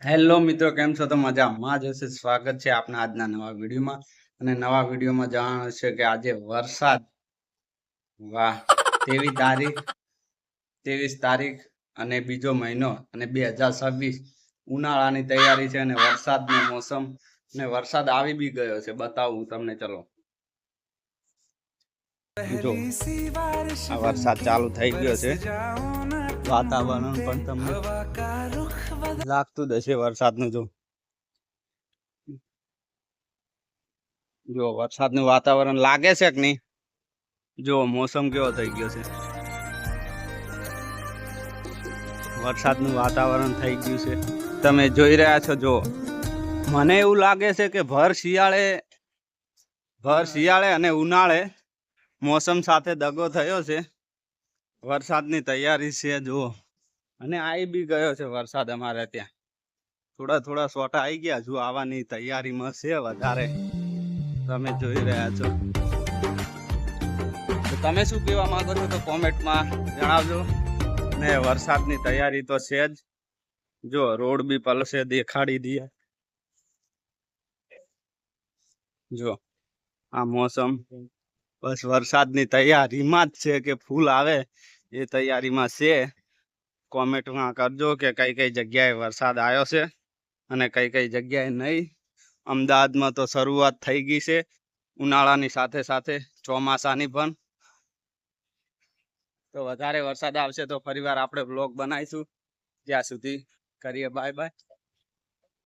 Hello મિત્રો, કેમ છો? તો મજામાં જ હશે. સ્વાગત છે આપના આજના નવા વિડીયોમાં. અને નવા વિડીયોમાં જણાવે છે કે આજે વરસાદ, વાહ, 23 તારીખ અને બીજો મહિનો અને 2026 ઉનાળાની તૈયારી છે અને વરસાદનો મોસમ અને વરસાદ આવી બી ગયો છે. બતાવું તમને, ચલો. જો આ વરસાદ ચાલુ થઈ ગયો છે. વાતાવરણ પણ તમને લાગતું જ હશે વરસાદનું. જો વરસાદનું વાતાવરણ લાગે છે કે નહીં? જો મોસમ કેવો થઈ ગયો છે. વરસાદનું વાતાવરણ થઈ ગયું છે, તમે જોઈ રહ્યા છો. જો મને એવું લાગે છે કે ભર શિયાળે અને ઉનાળે મોસમ સાથે દગો થયો છે. વરસાદની તૈયારી છે જુઓ, અને આવી બી ગયો છે વરસાદ. અમારે ત્યાં થોડા સોટા આવી ગયા. જો આવવાની તૈયારીમાં છે વધારે, તમે જોઈ રહ્યા છો. તો તમે શું કહેવા માંગો છો તો કોમેન્ટમાં જણાવજો. ને વરસાદની તૈયારી તો છે જ. જો રોડ બી પલસે દેખાડી દઈએ. જો આ મોસમ બસ વરસાદની તૈયારીમાં જ છે કે ફૂલ આવે એ તૈયારીમાં છે. કોમેન્ટમાં કરજો કે કઈ કઈ જગ્યાએ વરસાદ આવ્યો છે અને કઈ કઈ જગ્યાએ નહીં. અમદાવાદમાં તો શરૂઆત થઈ ગઈ છે ઉનાળાની સાથે સાથે ચોમાસાની પણ. તો વધારે વરસાદ આવશે તો ફરીવાર આપણે બ્લોગ બનાવીશું. ત્યાં સુધી કરીએ બાય બાય.